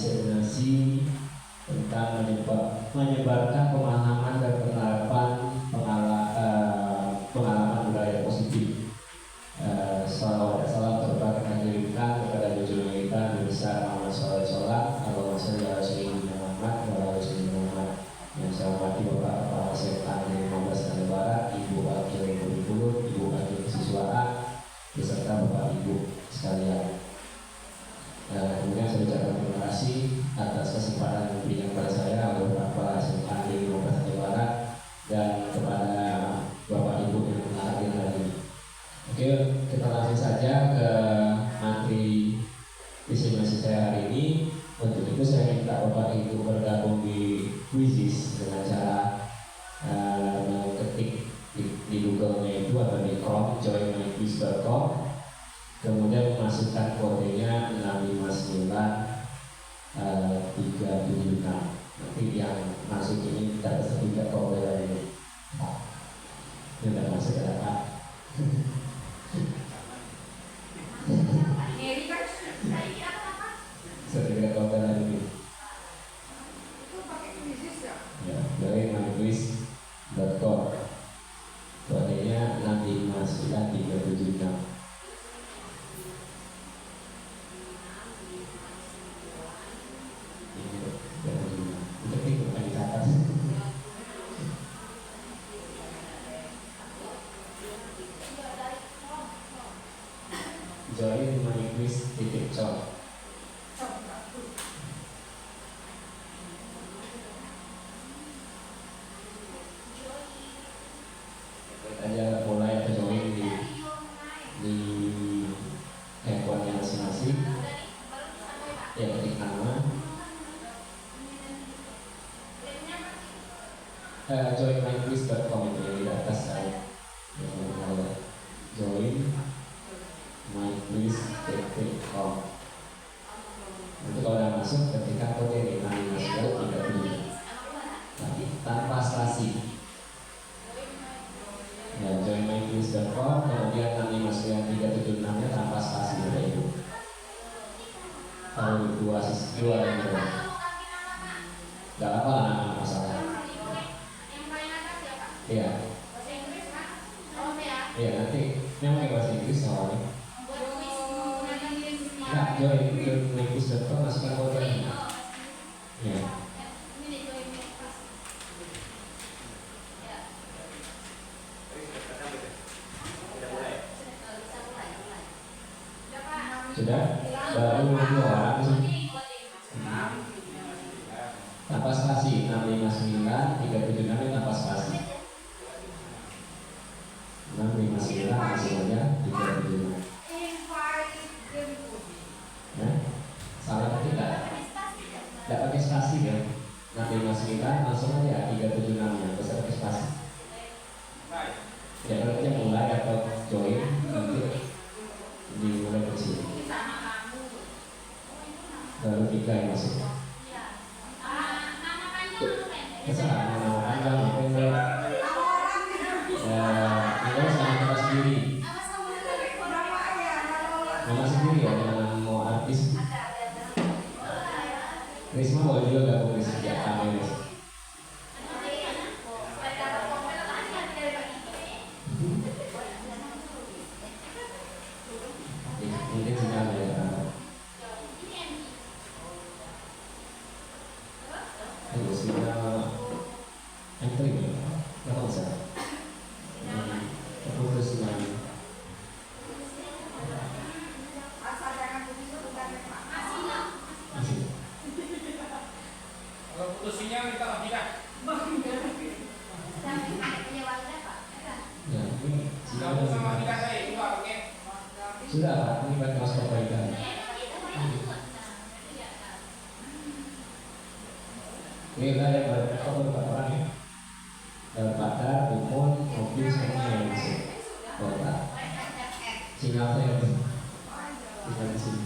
diseminasi tentang menyebarkan pemahaman dan penerapan pengalaman budaya positif. Salawat salam terbatas diberikan kepada junjungan kita Nabi besar Muhammad SAW, Allahumma sholli ala sayyidina Muhammad wa ala sayyidina Muhammad. Yang saya hormati Bapak Kepala Sekretaris dari 15 Kalimantan Barat, Ibu Wakil Kurikulum, Ibu Wakil Kesiswaan, beserta Bapak Ibu sekalian. Kemudian saya ucapkan terima kasih atas kesempatan yang diberikan kepada saya oleh Bapak SMA di 15 Kalimantan Barat dan kepada Bapak Ibu yang hadir hari ini. Oke, kita langsung saja ke materi diseminasi saya hari ini. Untuk itu saya minta Bapak Ibu bergabung di Quizizz dengan cara mengetik di Google-nya itu atau di Chrome joinmyquiz.com, kemudian memasukkan kodenya 659 376. Nanti yang masuk ini dapat sertifikat kode ini. Ini sudah masuk ke data. Sertifikat kode ini. Itu pakai Quizizz ya? Ya, dari myquiz.com. Kodenya 659 376. Join myquiz.com. Aja mulai join di handphone masing-masing. Ya, ketik nama. Join myquiz.com itu yang di atas saya. Join myquiz.com. Nanti kalau udah masuk ketika kode ini masuk tidak dulu, tapi tanpa spasi. Ya, join myquiz.com, kemudian 659 376 nya tanpa spasi ada itu. Kalau dua yang beda. Gak apa lah nama masalah. Iya. Iya, nanti yang pakai bahasa Inggris soalnya. Nah, join myquiz.com masukkan kode ini. Ya. Sudah? Baru 2 orang sih. Tanpa spasi 659 376 tanpa spasi. 659 langsung aja 376. Ya, salah tidak? Tidak pakai spasi ya. 659 langsung aja 376 nya, bisa pakai spasi. Ya, kalau kita mulai atau join nanti dimulai ke sini. Baru 3 yang masuk. Terserah nama panjang pendek. Kalau sama kita sendiri. Nama sendiri ya, jangan mau artis. Risma boleh juga gabung di setiap kamera. Mungkin sinyal ya. Ayo sinyal entry ya. Apa bisa? Terputus sinyal. Masih. Kalau putus sinyal minta lagi dah. Ya, ini sinyal Gabung sama kita saya juga pakai. sudah Pak, ini pakai masker perbaikan. Ini ada beberapa orang ya. Bakar, umum, mobil semuanya yang bisa. Kota. Sinyal saya tinggal di sini.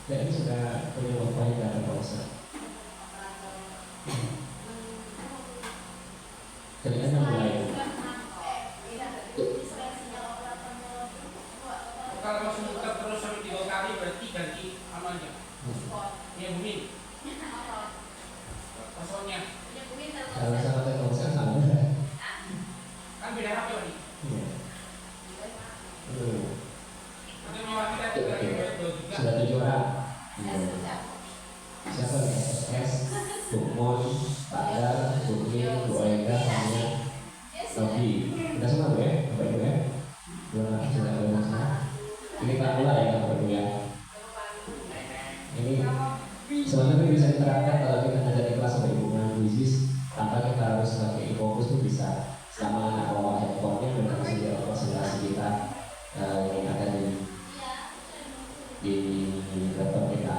Ya, ini sudah punya wifi dan ada usah. Kalian mulai. Kalau masih muter terus sampai 3 kali berarti ganti amalnya. bumi. Passwordnya. Kalau sama Telkomsel sama ya. Kan beda HP lagi. Iya. Nanti mau kita juga juga. Sudah 7 orang. Siapa nih? SS, Bukmon, Pak Dar, Bukmin, Bu Aida, Tanya, Novi. Kita semua ya, Bapak Ibu ya. Sudah ada masalah. Ini tak mulai ya Bapak Ibu ya. Ini sebenarnya bisa diterapkan kalau kita ngajar di kelas Bapak Ibu dengan bisnis tanpa kita harus pakai fokus pun bisa. Selama anak bawa handphonenya dan bisa di presentasi kita yang ada di laptop kita.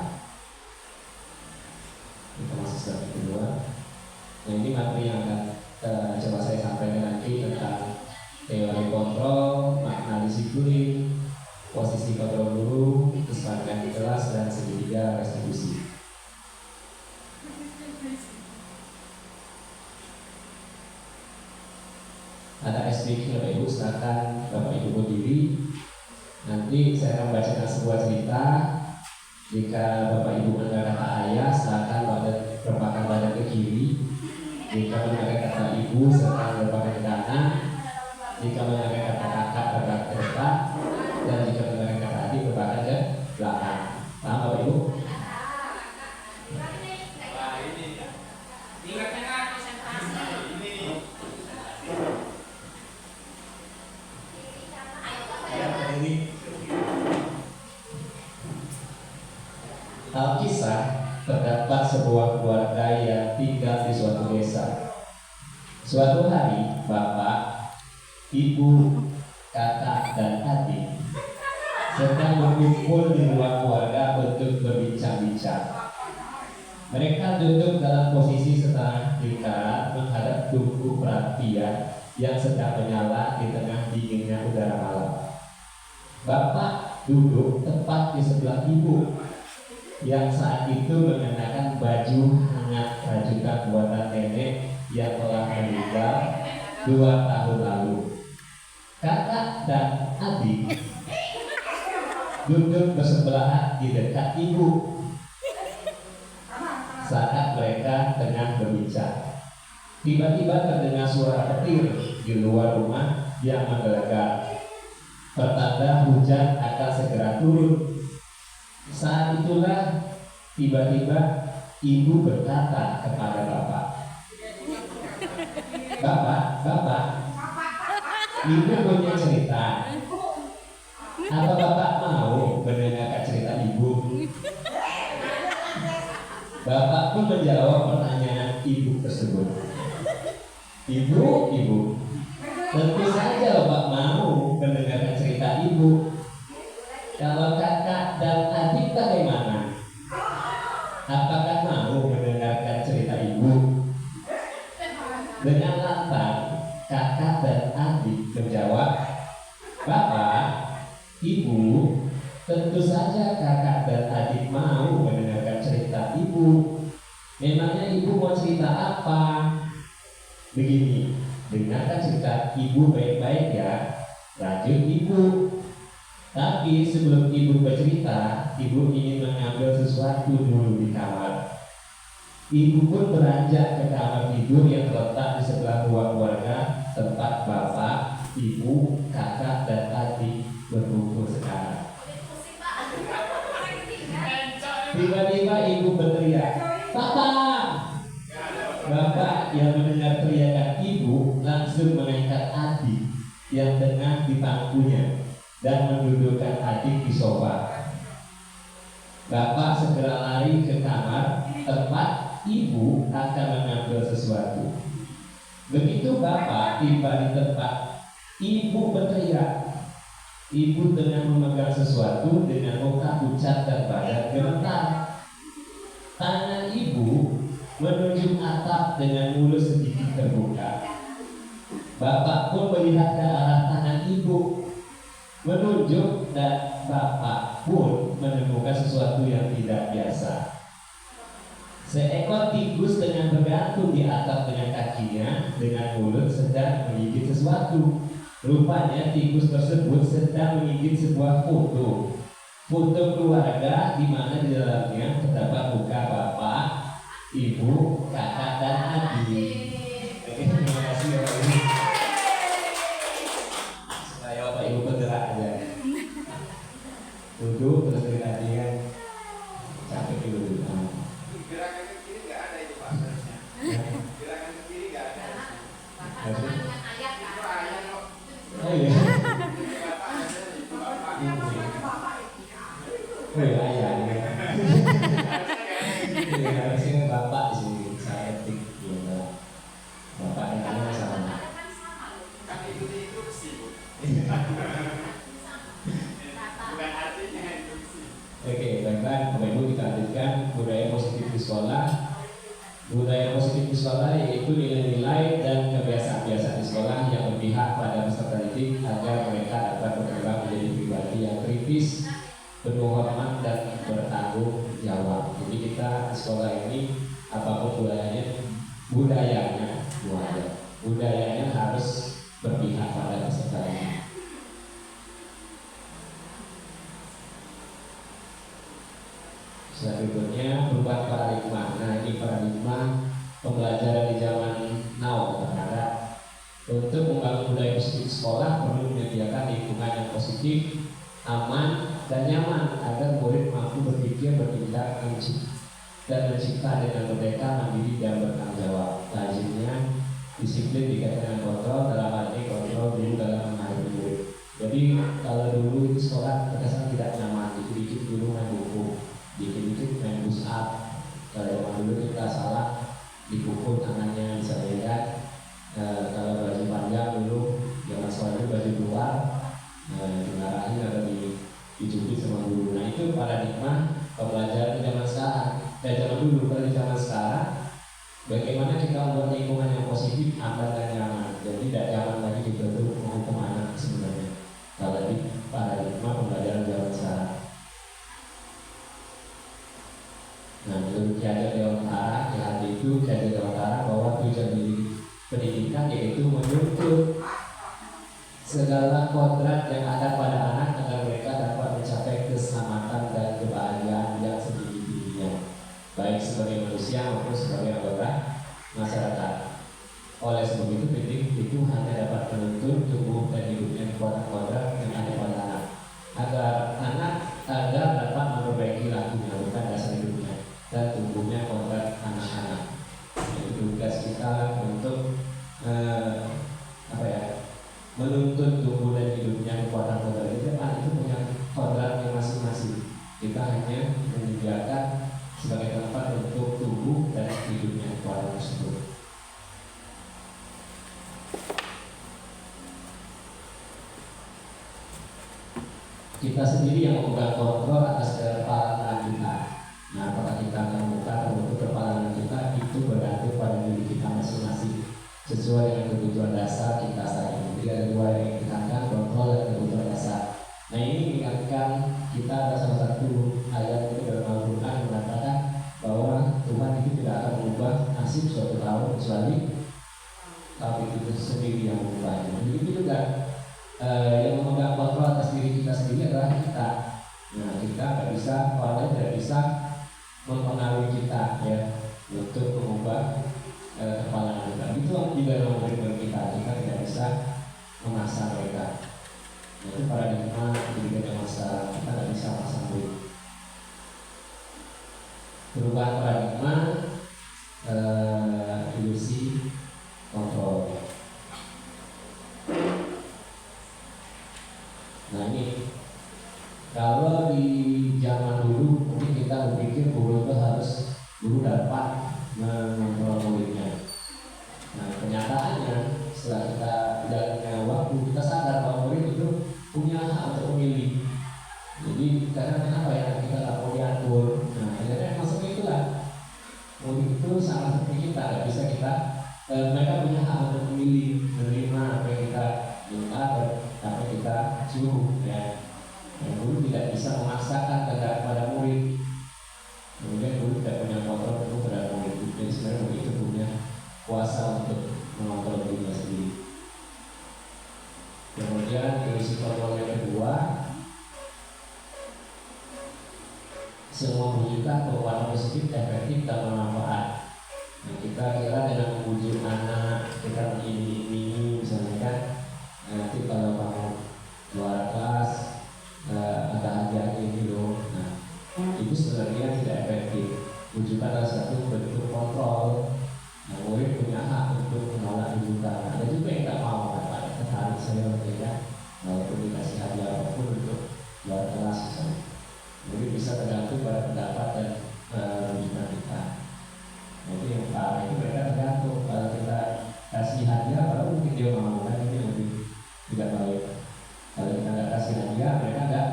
Kita masuk step kedua. Nah ini materi yang akan coba saya sampaikan nanti tentang teori kontrol, makna disiplin, posisi kontrol guru, kesepakatan kelas dan segitiga restitusi. Ada SPQ Bapak Ibu, silakan Bapak Ibu berdiri. Nanti saya akan bacakan sebuah cerita. Jika Bapak Ibu mendengar kata ayah, silakan berpakat badan ke kiri. Jika mendengar kata ibu, silakan berpakat ke kanan. Jika mendengar kata kakak, berpakat ke depan. Dan jika mendengar kata adik, berpakat ke belakang. Paham Bapak Ibu? Ingatnya kan konsentrasi. Alkisah terdapat sebuah keluarga yang tinggal di suatu desa. Suatu hari, bapak, ibu, kakak, dan adik sedang berkumpul di ruang keluarga untuk berbincang-bincang. Mereka duduk dalam posisi setengah lingkaran menghadap tungku perapian yang sedang menyala di tengah dinginnya udara malam. Bapak duduk tepat di sebelah ibu yang saat itu mengenakan baju hangat rajutan buatan nenek yang telah meninggal 2 tahun lalu. Kakak dan adik duduk bersebelahan di dekat ibu saat mereka tengah berbincang. Tiba-tiba terdengar suara petir di luar rumah yang menggelegar, pertanda hujan akan segera turun. Saat itulah tiba-tiba ibu berkata kepada bapak, Bapak, ibu punya cerita. Apa bapak mau mendengarkan cerita ibu? Bapak pun menjawab pertanyaan ibu tersebut. Ibu, tentu saja bapak mau mendengarkan cerita ibu. Kalau kakak dan adik bagaimana? Apakah mau mendengarkan cerita ibu? Dengan lantang, kakak dan adik menjawab, Bapak, ibu, tentu saja kakak dan adik mau mendengarkan cerita ibu. Memangnya ibu mau cerita apa? Begini, dengarkan cerita ibu baik-baik ya. Lanjut ibu. Tapi sebelum ibu bercerita, ibu ingin mengambil sesuatu dulu di kamar. Ibu pun beranjak ke kamar tidur yang terletak di sebelah ruang keluarga tempat bapak, ibu, kakak, dan adik berkumpul sekarang. Tiba-tiba ibu berteriak, Bapak! Bapak yang mendengar teriakan ibu langsung mengangkat adik yang tengah di pangkunya dan mendudukkan adik di sofa. Bapak segera lari ke kamar tempat ibu akan mengambil sesuatu. Begitu bapak tiba di tempat, ibu berteriak. Ibu tengah memegang sesuatu dengan muka pucat dan badan gemetar. Tangan ibu menunjuk atap dengan mulut sedikit terbuka. Bapak pun melihat ke arah tangan ibu, menunjuk, dan bapak pun menemukan sesuatu yang tidak biasa. Seekor tikus dengan bergantung di atap dengan kakinya dengan mulut sedang menggigit sesuatu. Rupanya tikus tersebut sedang menggigit sebuah foto. foto keluarga di mana di dalamnya terdapat muka bapak, ibu, kakak dan adik. Oke, terima kasih ya Pak Ibu. Supaya Bapak Ibu bergerak aja. Duduk terus dari tadi kan capek dulu. Gerakan ke kiri nggak ada itu Pak harusnya. Gerakan ke kiri nggak ada. Harusnya. Itu ayah kok. Oh iya. Itu bapak aja, itu bapak. Oh iya ayah. Harusnya kayak gitu. Harusnya bapak sih saya etik gitu. Bapak yang namanya sama. Kan ikuti instruksi Bu. Bukan artinya instruksi. Oke, baik-baik, Bapak Ibu kita lanjutkan budaya positif di sekolah. Budaya positif di sekolah yaitu nilai-nilai dan kebiasaan-kebiasaan di sekolah yang berpihak pada peserta didik agar mereka dapat berkembang menjadi pribadi yang kritis, penuh hormat dan bertanggung jawab. Jadi kita di sekolah ini apapun budayanya harus berpihak pada peserta didik. Selanjutnya perubahan paradigma. Nah ini paradigma pembelajaran di zaman now terhadap untuk membangun budaya positif sekolah perlu menyediakan lingkungan yang positif, aman dan nyaman agar murid mampu berpikir, bertindak, dan mencipta dengan merdeka, mandiri dan bertanggung jawab. Lazimnya disiplin dikaitkan dengan kontrol, dalam hal ini kontrol dulu dalam menghadapi murid. Jadi kalau dulu itu sekolah terkesan tidak nyaman, dikit-dikit dulu main buku, dikit-dikit main push up. Kalau zaman dulu kita salah dipukul tangannya bisa lihat. Kalau baju panjang dulu zaman sekolah itu baju luar dimarahin atau dicubit sama guru. Nah itu paradigma pembelajaran di zaman sekarang. Zaman dulu, kalau di zaman sekarang bagaimana kita membuat lingkungan yang positif, aman dan nyaman. Jadi tidak nyaman lagi kita untuk menghukum anak sebenarnya. Kalau di paradigma pembelajaran zaman sekarang. Nah, menurut Ki Hajar Dewantara, itu Ki Hajar Dewantara bahwa tujuan pendidikan yaitu menuntut segala kodrat yang ada pada anak agar mereka dapat mencapai keselamatan dan kebahagiaan yang setinggi-tingginya, baik sebagai manusia maupun sebagai anggota masyarakat. Oleh sebab itu, pendidik itu hanya dapat menuntut tubuh dan hidupnya kekuatan kodrat yang ada pada anak agar dapat memperbaiki lakunya, bukan dasar hidupnya dan tumbuhnya kodrat anak-anak. Itu tugas kita untuk menuntut tumbuh dan hidupnya kekuatan kodrat itu. Itu punya kodratnya masing-masing. Kita hanya menyediakan sebagai tempat untuk tumbuh dan hidupnya kekuatan tersebut. Kita sendiri yang memegang kontrol atas kepala kita. Nah, apakah kita akan membuka atau menutup kepala kita itu bergantung pada diri kita masing-masing sesuai dengan kebutuhan dasar kita saat ini. Jadi ada dua yang ditekankan, kontrol dan kebutuhan dasar. Nah ini mengingatkan kita ada salah satu ayat itu dalam Al-Quran yang mengatakan bahwa Tuhan itu tidak akan mengubah nasib suatu kaum kecuali kaum itu sendiri yang mengubahnya. Jadi itu juga yang memegang kontrol atas diri kita sendiri adalah kita. Nah kita tidak bisa, orang lain tidak bisa mempengaruhi kita ya untuk mengubah kepala kita. Itu juga yang memberi kita tidak bisa memaksa mereka. Nah, itu paradigma pendidikan yang masalah, kita tidak bisa memaksa murid. Perubahan paradigma ilusi kontrol. Nah ini kalau di zaman dulu mungkin kita berpikir guru itu harus dapat mengontrol muridnya. Nah kenyataannya setelah kita jalannya waktu kita sadar bahwa murid itu punya hak untuk memilih. Jadi karena kenapa ya kita tak mau diatur. Nah akhirnya maksudnya itulah murid itu sama seperti kita, nggak bisa kita mereka punya hak untuk memilih, menerima apa yang kita minta dan apa yang kita suruh ya. Guru tidak bisa memaksakan kehendak pada murid. Kemudian guru tidak punya kontrol penuh semua menunjukkan perbuatan positif, efektif, dan bermanfaat. Nah, kita kira dengan membujuk anak, kita ini misalnya kan, nanti kalau kamu juara kelas ada hadiah ini loh. Nah, itu sebenarnya tidak efektif. Bujukan adalah satu bentuk kontrol. Nah, murid punya hak untuk menolak rujukan. Ada juga yang tak mau, Pak, tertarik saya berbeda, walaupun dikasih hadiah apapun untuk juara kelas misalnya. Murid bisa tergantung pada pendapat dan rujukan kita. Jadi yang itu mereka tergantung. Kalau kita kasih hadiah, baru mungkin dia mau, kan ini lebih tidak baik. Kalau kita nggak kasih hadiah, mereka nggak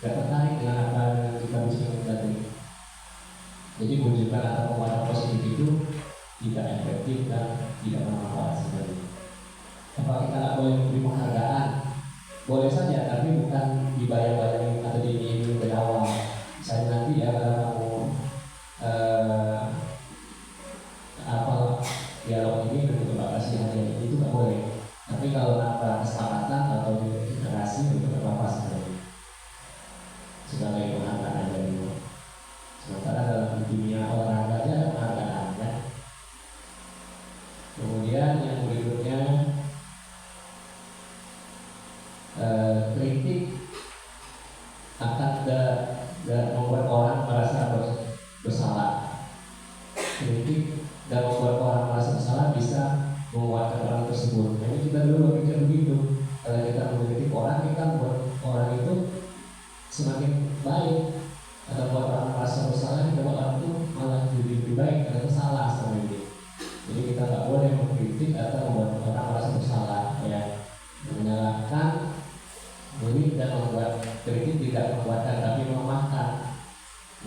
tertarik dengan apa yang kita bisa tadi. Jadi bujukan atau penguatan positif itu tidak efektif dan tidak bermanfaat sebenarnya. Apa kita nggak boleh memberi penghargaan? Boleh saja, tapi bukan dibayar-bayarin atau diiming dari awal. Misalnya nanti ya kalau kamu dialog ini untuk kasih hadiah itu nggak boleh. Tapi kalau ada kesepakatan atau deklarasi untuk apa sebenarnya sebagai penghargaan dari itu. Sementara dalam dunia olahraga aja ada penghargaan ya. Kemudian yang berikutnya kritik akan membuat orang merasa bersalah. Kritik dan membuat orang merasa bersalah bisa menguatkan orang tersebut. Jadi kita dulu berpikir begitu. Kalau kita mengkritik orang, kita membuat orang itu semakin baik. Atau buat orang merasa bersalah, kita buat orang itu malah lebih baik karena salah selama ini. Jadi kita nggak boleh mengkritik atau membuat orang merasa bersalah, ya. Menyalahkan murid dan membuat kritik tidak menguatkan tapi melemahkan.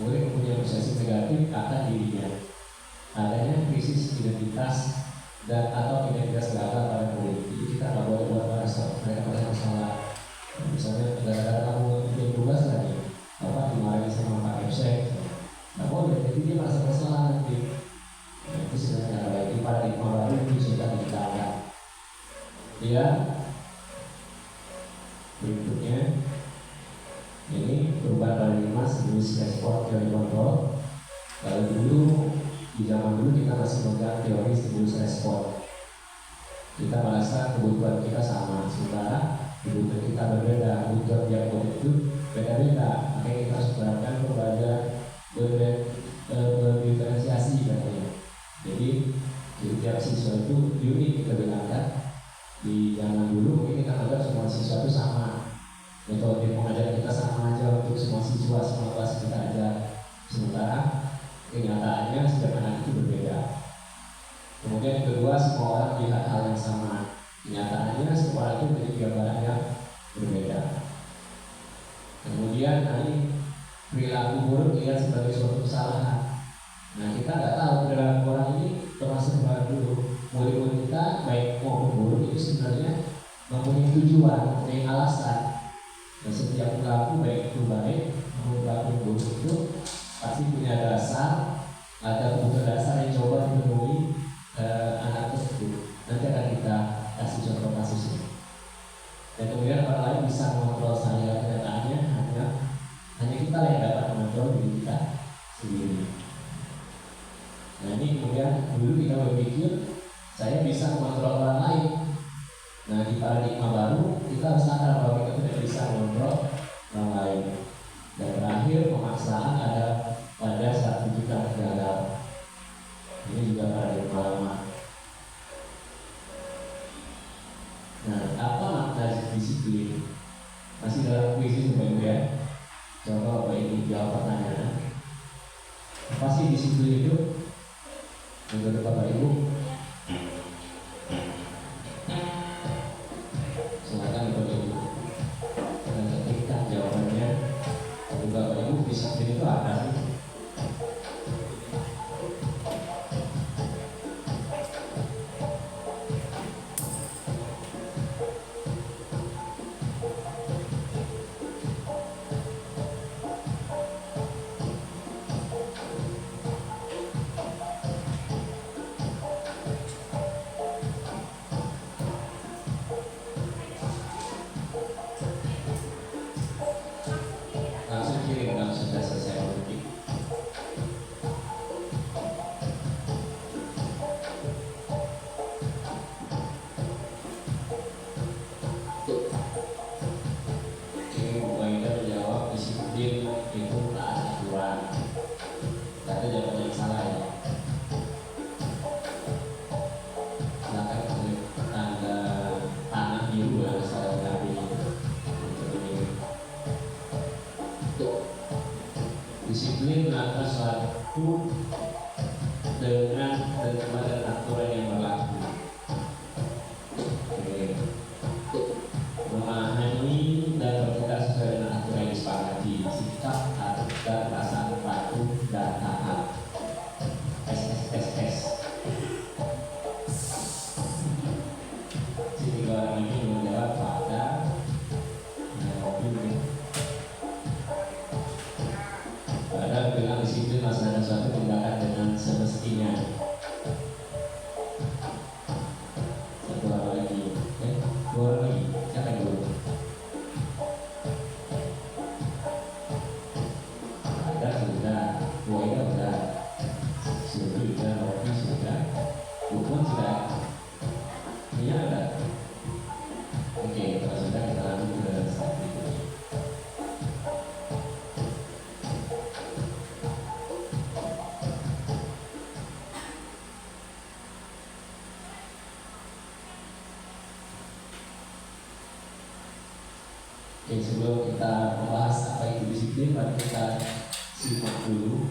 Murid mempunyai persepsi negatif akan dirinya. Adanya krisis identitas dan atau identitas gagal pada murid. Jadi kita nggak boleh buat mereka merasa bersalah. Misalnya gara-gara kamu bikin tugas lagi, apa dimarahin sama Pak Epsek, nggak boleh. Jadi dia merasa bersalah nanti. Nah, itu sebenarnya baik. Paradigma baru itu sudah ditanggap. Ya, berikutnya ini perubahan paradigma stimulus respon teori kontrol. Kalau dulu di zaman dulu kita masih memegang teori stimulus respon. Kita merasa kebutuhan kita sama, sementara kebutuhan kita berbeda. Kebutuhan tiap murid itu beda-beda. Makanya kita harus menerapkan pembelajaran berdiferensiasi katanya. Jadi tiap siswa itu unik kita bilangkan. Di zaman dulu mungkin kita anggap semua siswa itu sama. Metode pengajaran kita sama aja untuk semua siswa, semua kelas kita ajar. Sementara kenyataannya setiap anak itu berbeda. Kemudian yang kedua, semua orang melihat hal yang sama. Kenyataannya semua orang itu memiliki gambaran yang berbeda. Kemudian ini perilaku buruk dilihat sebagai suatu kesalahan. Nah, kita nggak tahu perilaku orang ini termasuk baru dulu. Murid-murid kita baik maupun buruk itu sebenarnya mempunyai tujuan, mempunyai alasan. Dan setiap perilaku baik itu baik maupun perilaku buruk itu pasti punya dasar, ada kebutuhan dasar yang coba dipenuhi anak tersebut. Nanti akan kita kasih contoh kasusnya. Dan kemudian orang lain bisa mengontrol saya. Kenyataannya hanya kita yang dapat mengontrol diri kita sendiri. Nah, ini kemudian dulu kita berpikir saya bisa mengontrol orang lain. Nah, di paradigma baru kita harus sadar bahwa kita tidak bisa mengontrol orang lain. Dan terakhir, pemaksaan ada pada saat kita gagal. Ini juga paradigma lama. Nah, apa makna disiplin? Masih dalam kuis itu Bapak ya. Coba Bapak Ibu jawab pertanyaan. Apa sih disiplin itu? Menurut Bapak Ibu? Silakan Bapak Ibu. Kita ketikkan jawabannya. Bapak Ibu, disiplin itu apa sih? disiplin melakukan suatu dengan terima dan aturan yang berlaku. Oke. Memahami dan bertindak sesuai dengan aturan yang disepakati, sikap dan perasaan patuh dan taat. SSSS. Jadi orang ini menjawab pada pada bilang disiplin melaksanakan suatu tindakan dengan semestinya. Satu orang lagi, dua orang lagi, siapa yang dulu? Ada sudah, Buaya sudah, sudah, Rocky sudah, Lukman sudah, Nia ada. Oke, kalau sudah kita lanjut ke slide berikutnya. Oke, sebelum kita membahas apa itu disiplin, mari kita simak dulu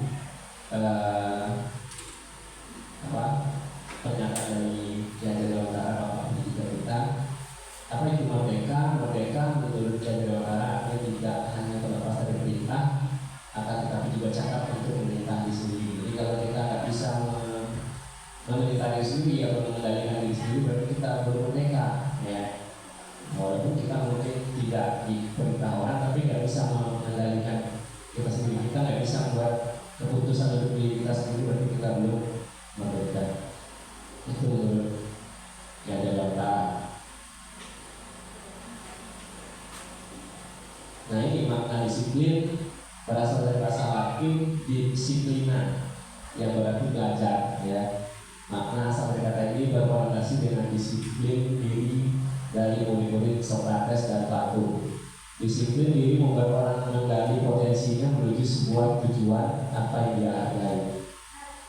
pernyataan dari Kiai Utara Bapak Pendidikan kita. Apa itu merdeka? Merdeka menurut Kiai Utara artinya tidak hanya terlepas dari perintah, akan tetapi juga cakap untuk memerintah diri sendiri. Jadi kalau kita nggak bisa memerintah diri sendiri atau mengendalikan diri sendiri, berarti kita belum merdeka, ya. Walaupun kita mungkin tidak diperintah orang, tapi nggak bisa mengendalikan kita sendiri. Kita nggak bisa membuat keputusan untuk diri kita sendiri, berarti kita belum merdeka. Itu menurut Kiai Utara. Nah, ini makna disiplin berasal dari bahasa Latin disiplina, yang berarti belajar, ya. Makna asal dari kata ini berkorelasi dengan disiplin diri dari murid-murid Sokrates dan Plato. Disiplin diri membuat orang menggali potensinya menuju sebuah tujuan apa yang dia hargai.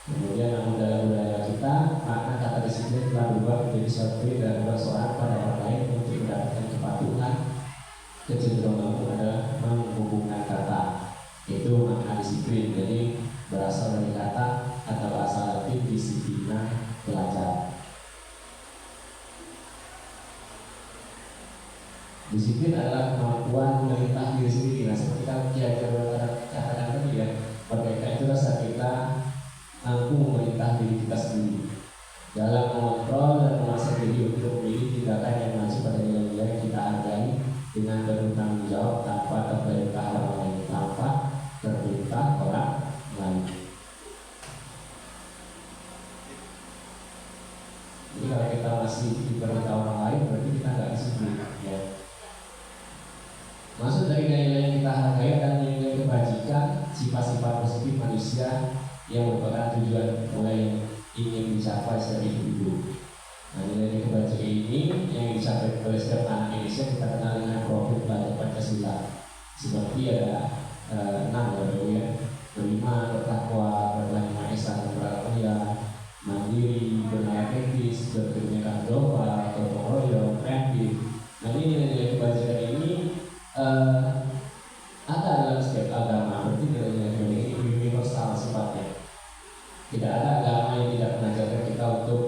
Kemudian namun dalam budaya kita, makna kata disiplin telah berubah menjadi suatu dan seorang pada orang lain untuk mendapatkan kepatuhan. Kecenderungan adalah menghubungkan kata. Itu makna disiplin. Jadi berasal dari kata atau bahasa Latin disiplina, belajar. Disiplin adalah kemampuan memerintah diri sendiri. Nah, seperti yang Kiai katakan tadi, ya, merdeka itu rasa kita mampu memerintah diri kita sendiri dalam mengontrol dan menguasai diri untuk memilih tindakan yang maju pada nilai-nilai yang kita hargai dengan bertanggung jawab tanpa terperintah orang lain, tanpa terperintah orang lain. Jadi kalau kita masih diperintah orang lain, berarti kita nggak disiplin, ya. Maksud dari nilai-nilai yang kita hargai dan nilai kebajikan, sifat-sifat positif manusia yang merupakan tujuan mulai yang ingin dicapai setiap individu. Nah, nilai kebajikan ini yang dicapai oleh setiap anak Indonesia kita kenal dengan profil belajar Pancasila. Seperti ada 6 ya, berlima, bertakwa, berlima Maha Esa, bermulia, mandiri, bernilai etis, berkebinekaan global, gotong royong, kreatif. Nah, ini nilai-nilai kebajikan ini ada dalam setiap agama. Berarti nilai-nilai ini universal sifatnya. Tidak ada agama yang tidak mengajarkan kita untuk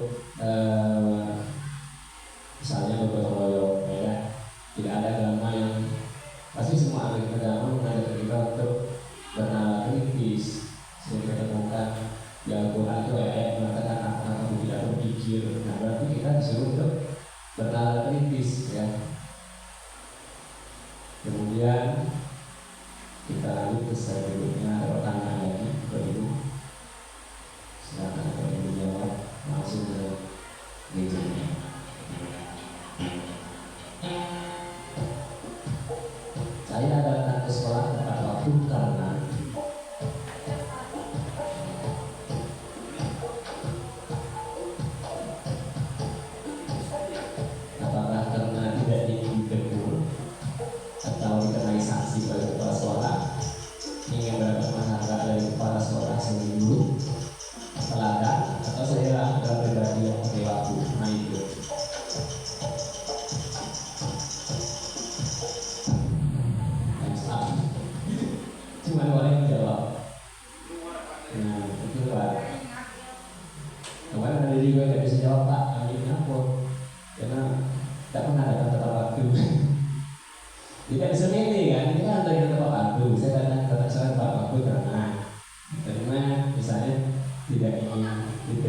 misalnya bergotong royong, ya. Tidak ada agama yang, pasti semua agama mengajarkan kita untuk bernalar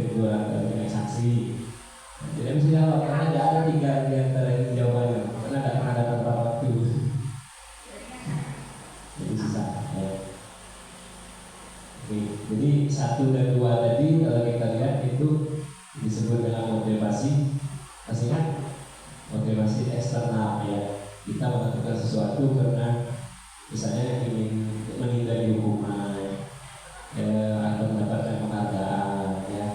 teguran dari saksi. Tidak bisa jawab karena tidak ada tiga di antara itu jawabannya. Karena tidak pernah dapat waktu. Jadi susah. Ya. Oke, jadi 1 dan 2 tadi kalau kita lihat itu disebut dengan motivasi. Pasti kan motivasi eksternal ya. Kita melakukan sesuatu karena misalnya ingin menghindari hukuman atau mendapatkan penghargaan ya.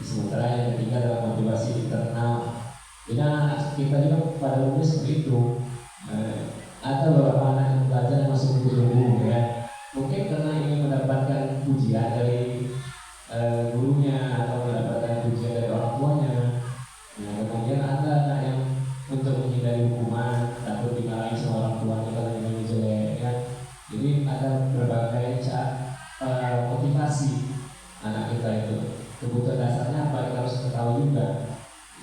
Sementara yang ketiga adalah motivasi internal. Jadi anak kita juga pada umumnya seperti itu. Ada beberapa anak yang belajar masuk guru ya. Mungkin karena ingin mendapatkan pujian dari gurunya atau mendapatkan pujian dari orang tuanya. Nah, kemudian ada anak yang untuk menghindari hukuman, takut dimarahi sama orang tuanya kalau ini jelek ya. Jadi ada berbagai motivasi anak kita itu. Kebutuhan dasarnya apa kita harus ketahui juga.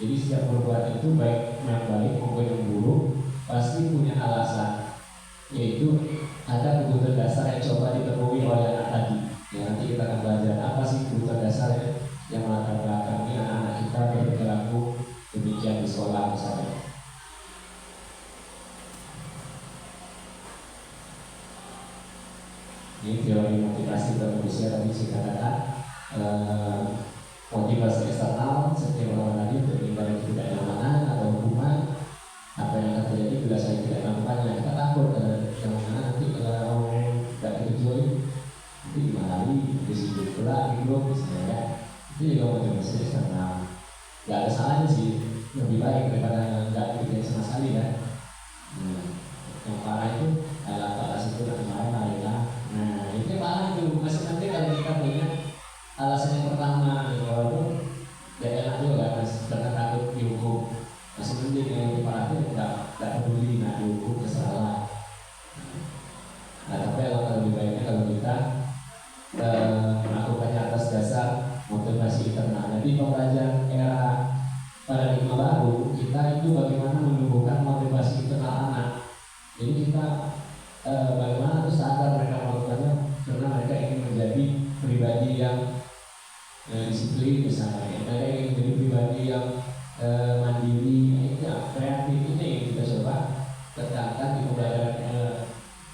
Jadi setiap perbuatan itu baik yang baik maupun yang buruk pasti punya alasan, yaitu ada kebutuhan dasar yang coba dipenuhi oleh anak tadi. Ya, nanti kita akan belajar apa sih kebutuhan dasar yang melatar belakangi anak-anak kita berperilaku demikian di sekolah misalnya. Ini teori motivasi dan manusia tadi saya katakan. Motivasi eksternal seperti orang tadi untuk menghindari ketidaknyamanan atau hukuman. Apa yang akan terjadi bila saya tidak melakukannya? Kita takut yang mana nanti kalau tidak dikejui nanti dimarahi, disebut pula, hidup misalnya ya. Itu juga motivasi eksternal. Gak ada salahnya sih, lebih baik daripada yang nggak dikerjain sama sekali kan. Yang parah itu alas itu nanti marah ya. Nah itu parah itu. Masih nanti kalau kita punya alasan yang pertama walaupun gak enak juga mas, karena takut dihukum. Masih mending yang lebih parah itu gak peduli nah dihukum kesalahan. Nah tapi kalau lebih baiknya kalau kita melakukannya atas dasar motivasi internal. Jadi pembelajaran era paradigma baru kita itu bagaimana menumbuhkan motivasi internal anak. Jadi kita bagaimana tuh sadar mereka melakukannya karena mereka ingin menjadi pribadi yang disiplin misalnya, mereka ingin menjadi pribadi yang mandiri, yang kreatif. Ini yang kita coba tekankan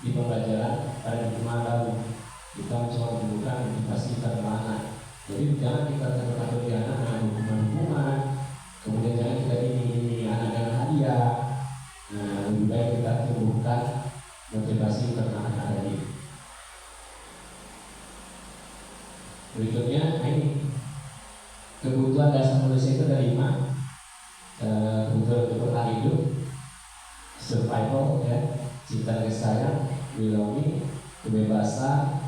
di pembelajaran paradigma baru. Kita mencoba menumbuhkan motivasi internal anak. Jadi jangan kita takut di anak dengan hukuman-hukuman, kemudian jangan kita ini anak dengan hadiah. Nah, lebih baik kita tumbuhkan motivasi internal anak tadi. Berikutnya ini kebutuhan dasar manusia itu ada 5. Kebutuhan untuk bertahan hidup, survival ya, cinta kasih sayang, belonging, kebebasan,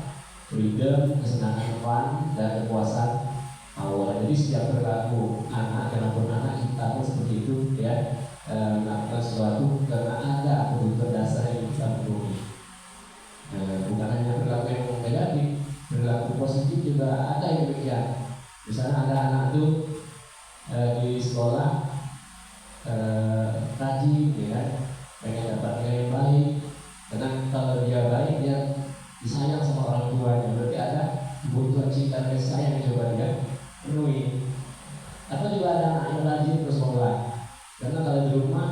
freedom, kesenangan fun, dan kepuasan awal. Jadi setiap perilaku anak dan anak kita pun seperti itu ya, melakukan sesuatu karena ada kebutuhan dasar yang kita penuhi. Bukan hanya perilaku yang negatif, perilaku positif juga ada yang demikian. Misalnya ada anak itu di sekolah rajin ya, pengen dapat nilai yang baik, karena kalau dia baik dia disayang sama orang tuanya, berarti ada kebutuhan cinta kasih sayang yang coba dia penuhi. Atau juga ada anak yang rajin ke sekolah, karena kalau di rumah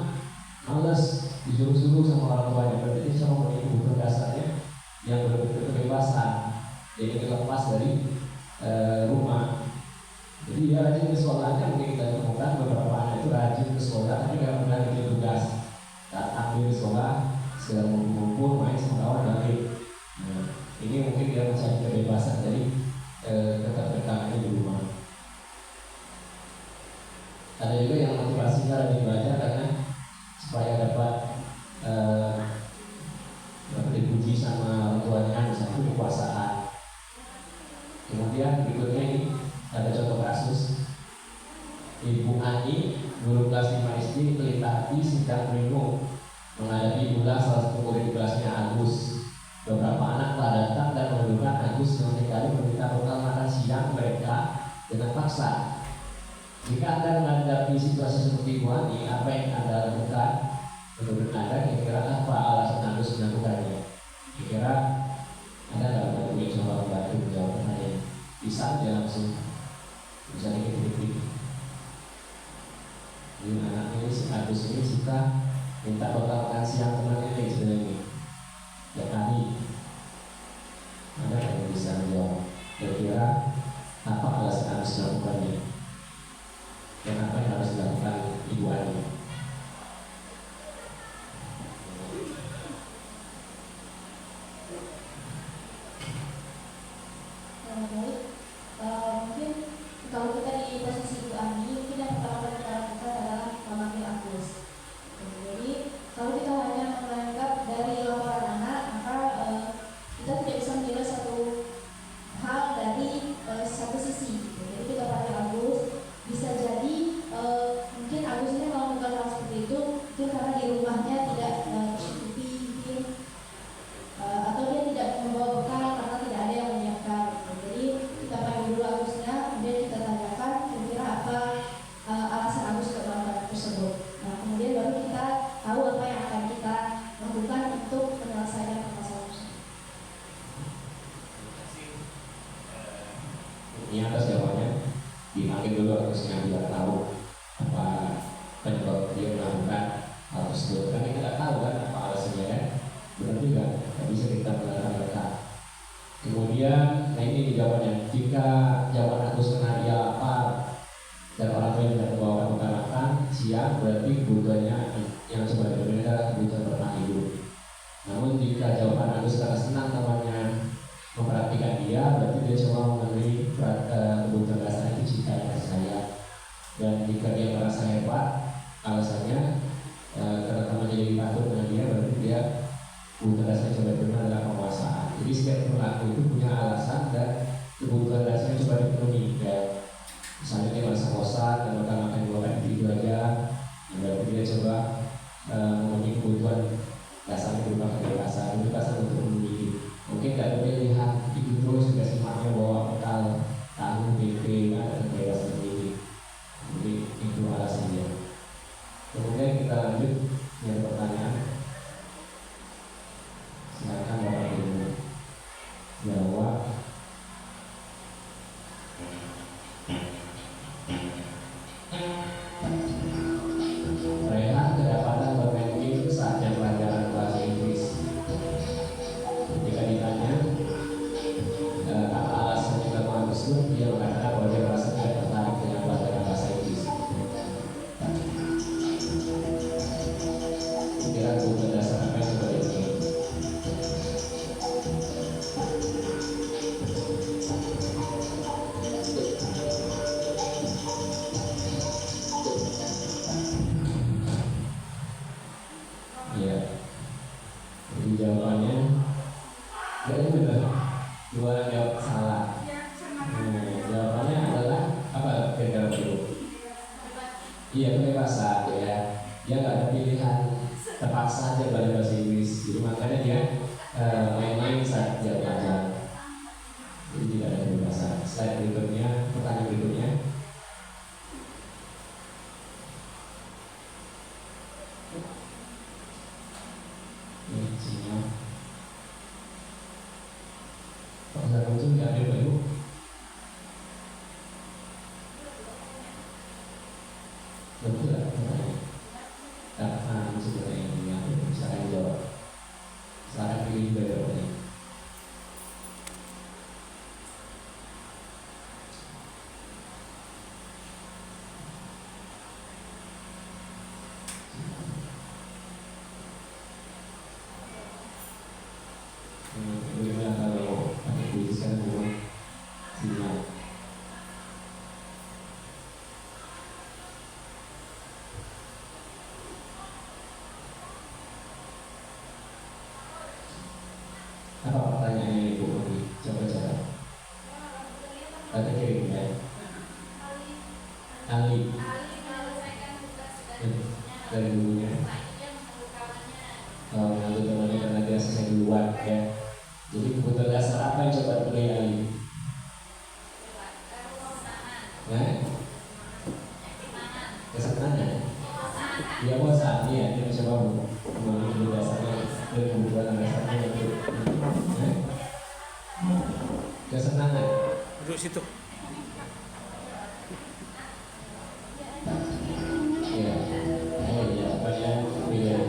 males disuruh-suruh sama orang tuanya, berarti dia cuma punya kebutuhan dasarnya yang berbeda kebebasan, jadi terlepas dari rumah. Jadi dia rajin ke sekolahnya, mungkin kita temukan beberapa anak itu rajin ke sekolah, tapi nggak pernah bikin tugas. Datang di sekolah, sekedar ngumpul, main sama kawan balik. Nah, ini mungkin dia mencari kebebasan, jadi tetap bertahan di rumah. Ada juga yang motivasinya rajin belajar karena supaya dapat dipuji sama orang tuanya, misalnya kekuasaan. Kemudian berikutnya ini ada contoh kasus Ibu Ani, guru kelas 5 SD Pelita Hati sedang merenung menghadapi pula salah satu murid kelasnya Agus. Beberapa anak telah datang dan mengeluhkan Agus yang sekali meminta bekal makan siang mereka dengan paksa. Jika Anda menghadapi situasi seperti Ibu Ani, apa yang Anda lakukan? Menurut Anda kira-kira apa alasan Agus melakukannya? Kira-kira Anda dapat coba membantu menjawab pertanyaan. Bisa aja langsung bisa siang kemarin ini sebenarnya tiap hari. Ada yang bisa menjawab kira-kira apa alasan harus dilakukannya dan apa yang harus dilakukan Ibu Ani? Baik, mungkin kalau kita di posisi Bu Ani, mungkin yang pertama kali kita lakukan adalah memanggil Agus. Jadi kalau kita hanya menganggap dari laporan anak, maka kita tidak bisa menilai satu hal dari satu sisi. Jadi kita panggil Agus, bisa jadi mungkin Agus ini melakukan hal seperti itu mungkin karena di rumahnya tidak tercukupi mungkin atau dia tidak membawa bekal karena tidak ada yang menyiapkan. Jadi kita panggil dulu Agusnya, kemudian kita tanyakan kira-kira apa alasan Agus untuk melakukan tersebut. Nah, kemudian baru kita tahu apa yang akan kita lakukan untuk penyelesaian permasalahan tersebut. Ini atas jawabannya dipanggil dulu Agusnya biar tahu apa penyebab dia melakukan hal tersebut. Kan kita tidak tahu kan apa alasannya kan? Benar juga, tidak bisa kita mengatakan mereka. Kemudian, nah ini jawabannya. Jika jawaban Agus karena dia lapar dan orang tua tidak membawakan bekal makan siang, berarti kebutuhannya yang sebagai berbeda adalah kebutuhan bertahan hidup. Namun jika jawaban Agus karena senang temannya memperhatikan dia, berarti dia cuma memenuhi kebutuhan dasar itu cinta dan kasih sayang. Dan jika dia merasa hebat, alasannya karena temannya jadi patuh dengan dia, berarti dia kebutuhan dasar coba benar adalah penguasaan. Jadi setiap pelaku itu punya alasan dan kebutuhan dasarnya coba dipenuhi. Ya, misalnya dia merasa bosan dan makan dua kali itu aja, berarti dia coba memenuhi kebutuhan dasarnya berupa kebebasan untuk memiliki. Mungkin tidak ada pilihan itu terus dikasih maknya bawa bekal tahu BP ada kebebasan sendiri. Jadi itu alasannya. Kemudian kita lanjut dengan pertanyaan. Silakan Bapak Ibu jawab. Rehan kedapatan bermain game saatnya pelajaran bahasa Inggris. Ketika ditanya apa alasannya dalam tersebut, dia mengatakan bahwa dia merasa tidak tertarik dengan pelajaran bahasa Inggris. Kira kebutuhan dasar apa yang coba dipenuhi? Iya. Jadi jawabannya jadi benar. Dua jawab salah. Jawabannya adalah apa? Kira-kira dulu. Iya, kebebasan ya. Dia nggak ada pilihan, terpaksa aja belajar bahasa Inggris. Jadi makanya dia main-main saat dia belajar. Jadi tidak ada kebebasan. Slide berikutnya, pertanyaan berikutnya. Ini sinyal. Pak Ustaz Muncul diambil Pak Ibu. Betul tak? Nah, sebenarnya ini yang bisa dijawab. Silakan pilih jawabannya. Bagaimana kalau pakai tulisan buat sinyal? Apa pertanyaannya Ibu? Coba-coba. Ada kirim ya? Ali. Dari dulunya. Mengambil temannya karena dia selesai duluan ya. Jadi kebutuhan dasar apa yang coba dipenuhi Ali? Nah, kesenangan. Dia bosan ya, dia mencoba memenuhi kebutuhan dasarnya dan kebutuhan dasarnya untuk kesenangan. Duduk situ. Ya, oh iya, apa yang pilih?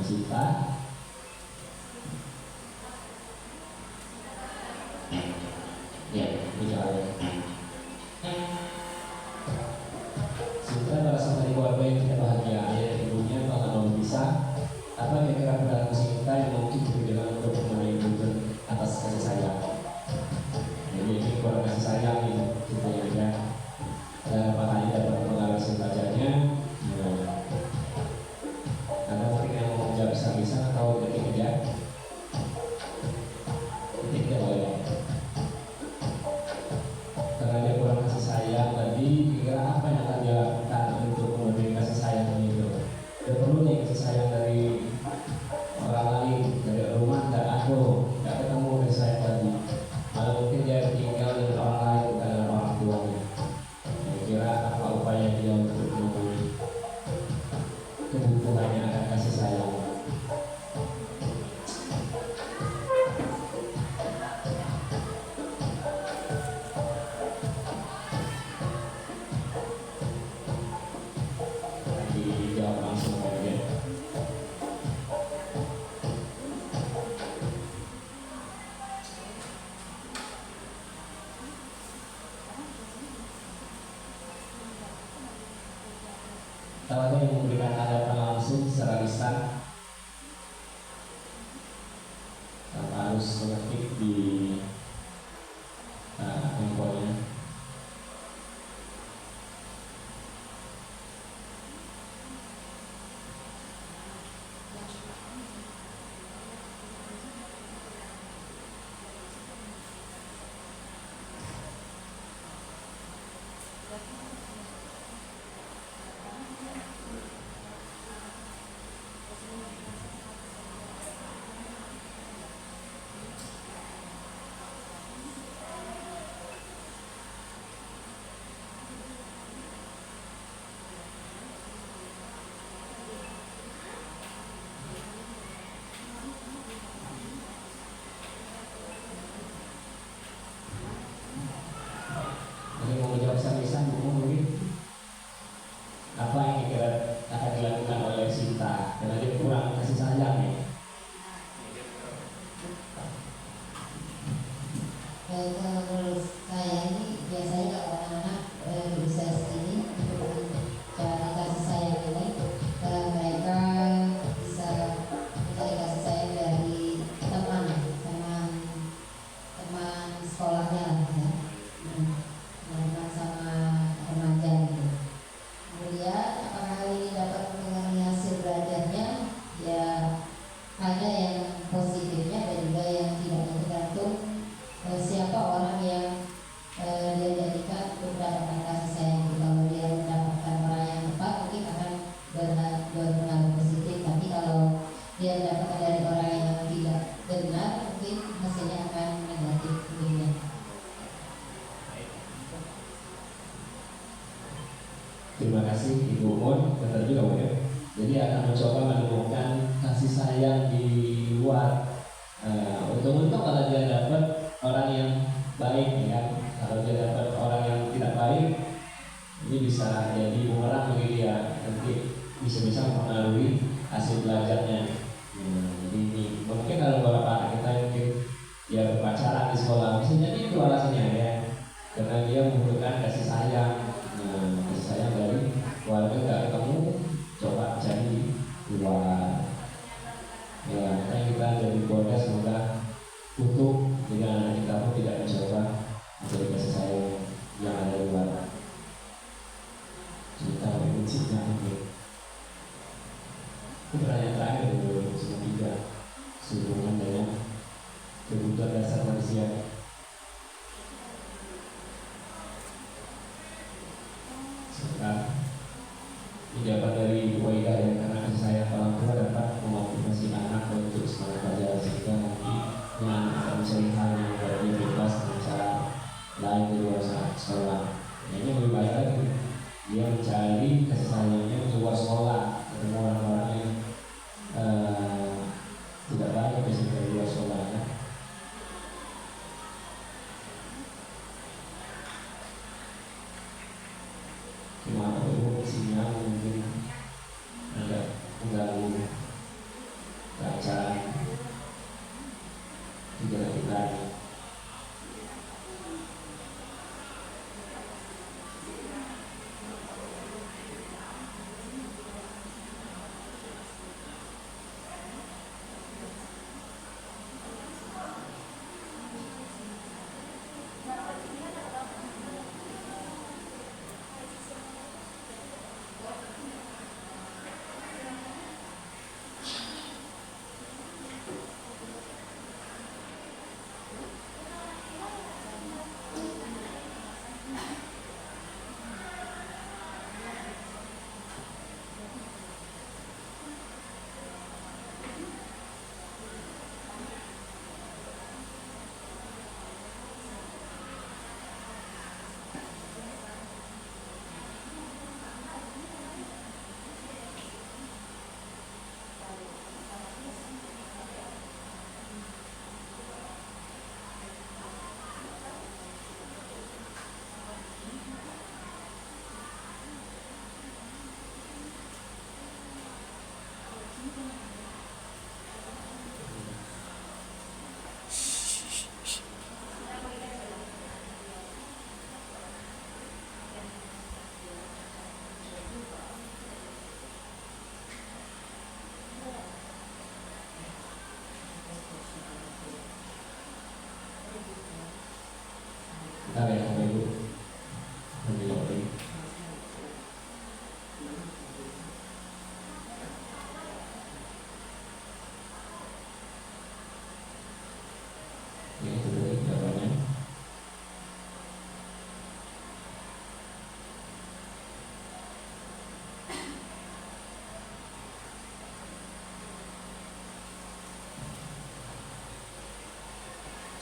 cinta. Ya, misalnya cinta merasa dari keluarga yang tidak bahagia, ayah ibunya bahkan mau bisa. Apa kira-kira perilaku cinta yang mungkin dibilang untuk memenuhi kebutuhan atas kasih sayang? Jadi ini kurang kasih sayang gitu, gitu ya. Dan apakah ini dapat mengalami bacanya? Ada mungkin yang mau menjawab bisa atau ketik aja? Ketik aja boleh. Karena dia kurang kasih sayang tadi, kira apa yang akan dia lakukan untuk memenuhi kasih sayang itu? Dia perlu nih kasih sayang dari orang lain, dari rumah, dan aku nggak ketemu kasih sayang tadi. Malah mungkin dia tinggal dengan orang lain, bukan dengan orang tuanya. Kira apa upaya dia untuk memenuhi kebutuhannya akan kasih sayang? Dijawab langsung aja. Kalau ada yang memberikan tanggapan langsung secara lisan tanpa harus mengetik di handphonenya. Jadi mau menjawab secara lisan, mungkin apa yang kira akan dilakukan oleh Sinta karena dia kurang kasih sayang ya. Kalau menurut saya ini biasanya kalau anak-anak berusia segini untuk cara kasih sayang ini mereka bisa mencari kasih sayang dari teman sekolahnya ya. Teman sama remaja gitu. Kemudian apakah hal ini dapat mempengaruhi hasil belajarnya? Ya ada yang positifnya dan juga yang tidak, tergantung siapa orang yang dia jadikan untuk mendapatkan kasih sayang. Kalau dia mendapatkan orang yang tepat mungkin akan berpengaruh positif, tapi kalau dia mendapatkan dari orang yang tidak benar mungkin hasilnya akan negatif mungkin. Terima kasih Ibu Mun, benar juga Bu ya. Jadi akan mencoba menemukan kasih sayang di luar. Untung-untung kalau dia dapat orang yang baik ya. Kalau dia dapat orang yang tidak baik, ini bisa jadi bumerang bagi dia. Nanti bisa-bisa mempengaruhi hasil belajarnya. Jadi ini mungkin kalau beberapa anak kita mungkin dia berpacaran di sekolah, bisa jadi itu alasannya ya. Karena dia membutuhkan kasih sayang. Kasih sayang dari keluarga nggak ketemu, coba cari di luar. Ya, makanya kita jadi keluarga semoga utuh dengan anak kita pun tidak mencoba mencari kasih sayang yang ada di luar. Kita mencinya ini. Pertanyaan terakhir dari 2003 sehubungan dengan kebutuhan dasar manusia. Jawaban dari Ibu Ida yang karena kasih sayang orang tua dapat memotivasi anak untuk semangat belajar sehingga nanti anak akan mencari hal yang lebih bebas dengan cara lain di luar sekolah. Ini lebih baik lagi dia mencari kasih sayangnya di luar sekolah, ketemu orang-orang yang tidak baik biasanya di luar sekolah ya. Cuma Ibu sinyal mungkin agak mengganggu lancar juga kita. Bentar ya Bapak Ibu, ambil lagi. Ya itu tadi jawabannya.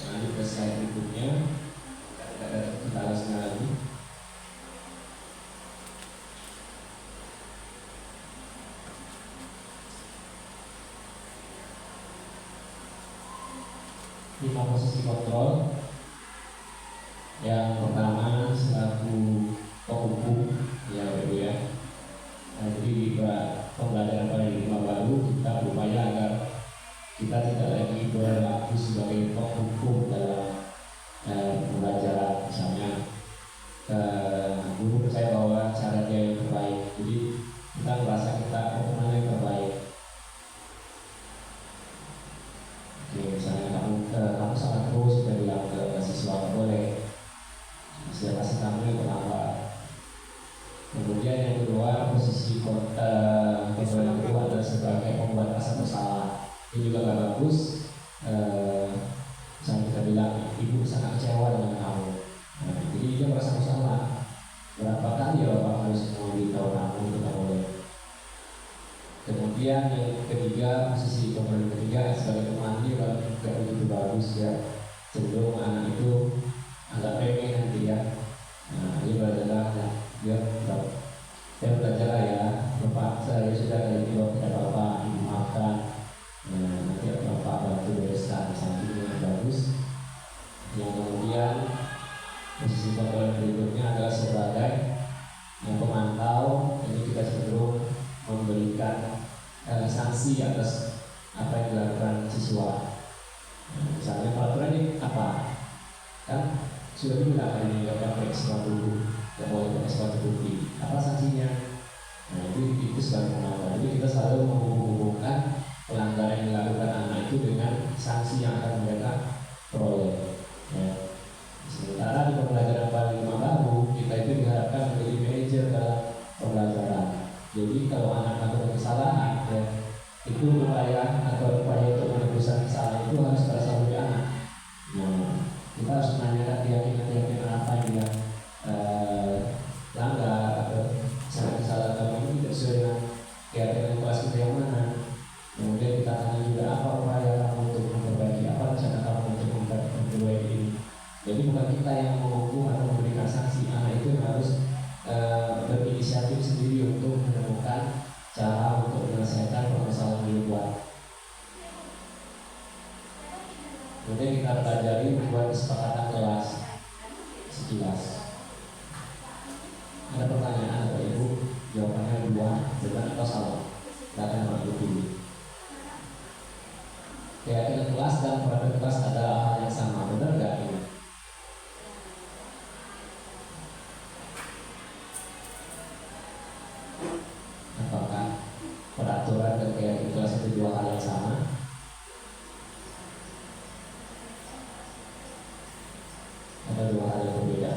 Lanjut ke slide berikutnya. Kita alasnya lagi. Lima posisi kontrol. Yang pertama selaku penghubung, ya Ibu ya. Nah, jadi di pembelajaran paradigma baru kita berupaya agar kita tidak lagi berlaku sebagai penghubung dalam pembelajaran. Misalnya guru percaya bahwa cara dia yang terbaik, jadi kita merasa kita mana yang terbaik. Oke, misalnya kamu sangat terus kita bilang ke siswa nggak boleh, sudah kasih kamu yang terlambat. Kemudian yang kedua, posisi kontrol yang kedua adalah sebagai pembuat rasa bersalah. Ini juga nggak bagus. Misalnya kita bilang ibu sangat kecewa dengan kamu. Nah, jadi dia merasa bersalah. Berapa kali ya Bapak harus memberitahu kamu itu nggak boleh. Kemudian yang ketiga, posisi kontrol yang ketiga sebagai teman dia nggak begitu bagus ya. Cenderung anak itu agak remeh nanti ya. Nah, dia belajar dia belajar ya. Bapak saya sudah dari itu tidak apa-apa, dimaafkan. Nah, nanti Bapak bantu bereskan samping yang bagus. Yang kemudian posisi kontrol berikutnya adalah sebagai yang pemantau. Ini kita cenderung memberikan sanksi atas apa yang dilakukan siswa. Nah, misalnya peraturan ini apa? Kan sudah dibilang ini nggak pakai sepatu dulu, nggak boleh pakai sepatu putih. Apa sanksinya? Nah itu sebagai pemantau. Jadi kita selalu menghubungkan pelanggaran yang dilakukan anak itu dengan sanksi yang akan mereka peroleh. Ya. Sementara di pembelajaran paradigma baru kita itu diharapkan menjadi manajer dalam pembelajaran. Jadi kalau anak melakukan kesalahan, ya, itu upaya untuk menebusan kesalahan itu harus berasal dari anak. Nah, kita harus menanyakan keyakinan apa yang dia langgar atau kesalahan kamu ini tidak sesuai dengan keyakinan kelas kita yang mana. Kemudian kita tanya juga apa upaya kamu untuk memperbaiki, apa rencana kamu untuk memperbaiki ini. Jadi bukan kita yang menghukum atau memberikan sanksi, anak itu yang harus berinisiatif sendiri untuk menemukan cara untuk menyelesaikan permasalahan yang dibuat. Kemudian kita pelajari membuat kesepakatan kelas sekilas. Ada pertanyaan Bapak Ibu? Jawabannya dua, benar atau salah? Silakan Bapak Ibu pilih. keyakinan kelas dan peraturan kelas adalah hal yang sama, benar nggak ini? Apakah peraturan dan keyakinan kelas itu dua hal yang sama? Ada dua hal yang berbeda?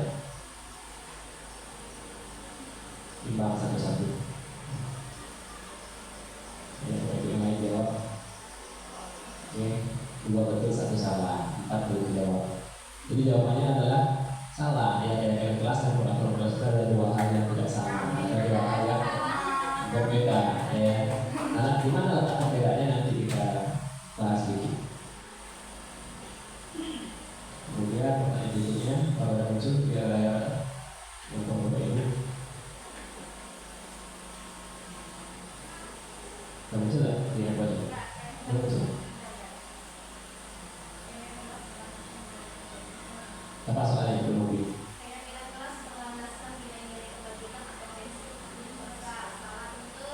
Timbang satu-satu. Ya, yang lain jawab. Oke, dua betul satu salah, 4 belum jawab. Jadi jawabannya adalah salah. Ya, keyakinan kelas dan peraturan kelas itu ada dua hal yang tidak sama, ada dua hal yang berbeda. Ya, nah, gimana letak perbedaannya nanti kita bahas sedikit. Kemudian pertanyaan berikutnya, kalau ada muncul biar untuk Bapak Ibu. Ada muncul nggak? Iya, Pak. Ada muncul. Apa soalnya itu mobil?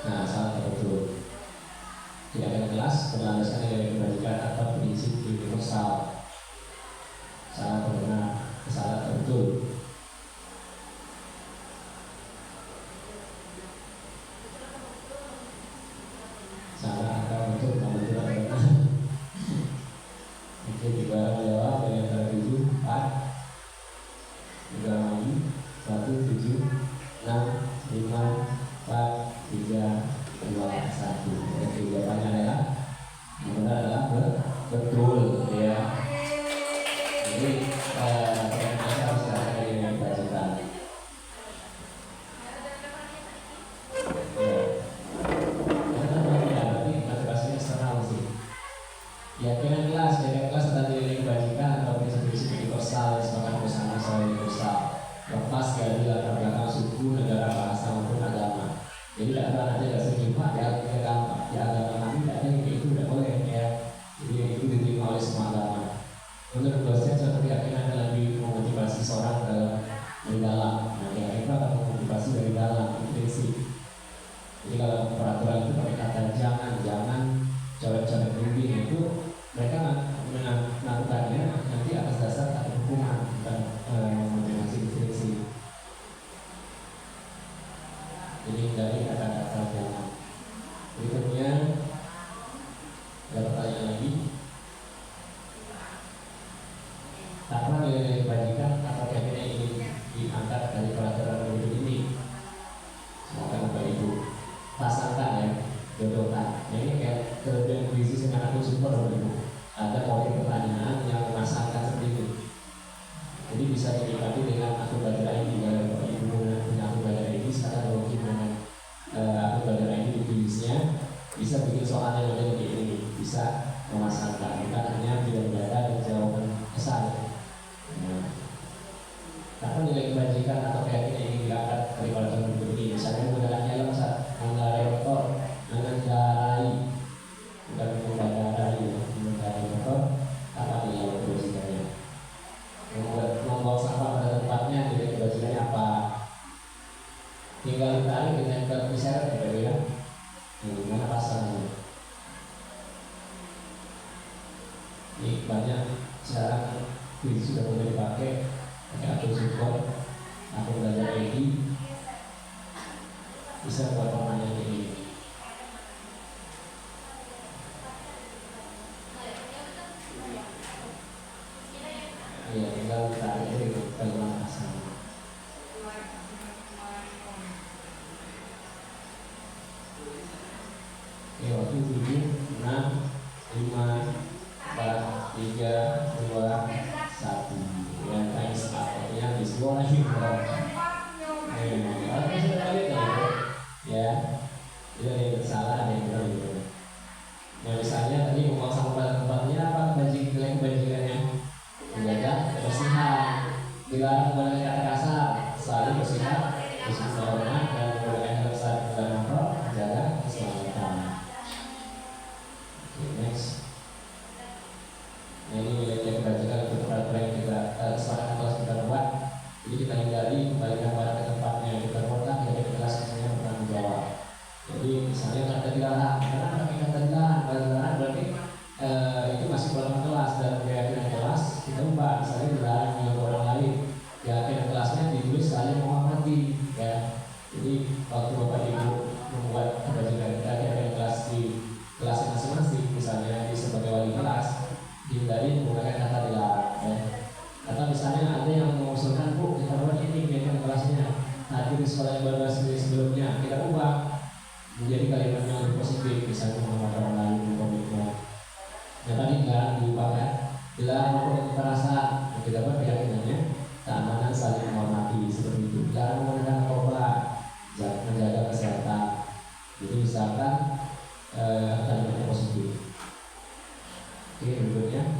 Nah, salah betul. Keyakinan kelas berlandaskan nilai kebajikan atau prinsip universal. Salah atau benar? Salah atau betul? Salah atau betul? Kamu betul atau benar? Oke, juga menjawab dari antara 7, 4, 3 lagi, 1, 7, 6, 5, 4, 3, 2, 1. Jadi jawabannya adalah yang benar adalah betul, ya. Jadi pertanyaan harus dilakukan dengan kebajikan. Ya, berarti motivasinya eksternal sih. Keyakinan kelas adalah nilai kebajikan atau prinsip-prinsip universal disepakati bersama secara universal, lepas dari latar belakang suku, negara, bahasa maupun agama. Jadi tidak pernah ada yang setuju Pak di agama kami tidak ada yang itu tidak boleh ya. Jadi itu diterima oleh semua agama. Menurut dosen suatu keyakinan akan lebih memotivasi seorang dari dalam. Nah, keyakinan itu akan memotivasi dari dalam, intrinsik. Jadi kalau peraturan itu pakai kata jangan coret-coret bimbing itu mereka melakukannya nanti atas dasar ada hukuman, bukan memotivasi intrinsik. Jadi dari kata-kata jangan. Berikutnya ada pertanyaan lagi. Apa nilai kebajikan atau keyakinan ini diangkat dari peraturan hidup ini? Semoga Bapak Ibu pasangkan ya, jodohkan. Nah, ini kayak kelebihan bisnis dengan akun super Bapak Ibu. Ada model pertanyaan yang memasangkan seperti ini. Jadi bisa dinikmati dengan akun Belajar ID. Kalau Bapak Ibu punya akun Belajar ID, sekarang login dengan akun Belajar ID di bisnisnya, bisa bikin soal yang model ini, bisa memasangkan. Bukan hanya tidak dan jawaban esai. Apa nilai kebajikan atau keyakinan ini diangkat dari peraturan hidup ini? Misalnya menggunakan helm saat mengendarai motor, mengendarai motor, apa nilai kebajikannya? Membuang sampah pada tempatnya, nilai kebajikannya apa? Tinggal ditarik dengan kartu syarat ya, gimana pasangnya? Ini banyak sekarang ini sudah mulai dipakai akun support, akun Belajar ID, bisa buat pertanyaan ini. Iya, tinggal ditarik itu bagaimana pasangnya. Oke, waktu 7, 6, 5, 4, 3, 2, 1. Yang lain artinya di semua lagi. Harus sudah lihat kan? Ya, itu ada yang salah, ada yang benar gitu. Nah, misalnya tadi membuang sampah pada tempatnya apa kebajikannya? Menjaga kebersihan. Dilarang menggunakan kata kasar, selalu bersihkan, bersihkan rumah dan menggunakan helm saat berjalan motor, menjaga keselamatan. Oke, next. Nah, ini nilai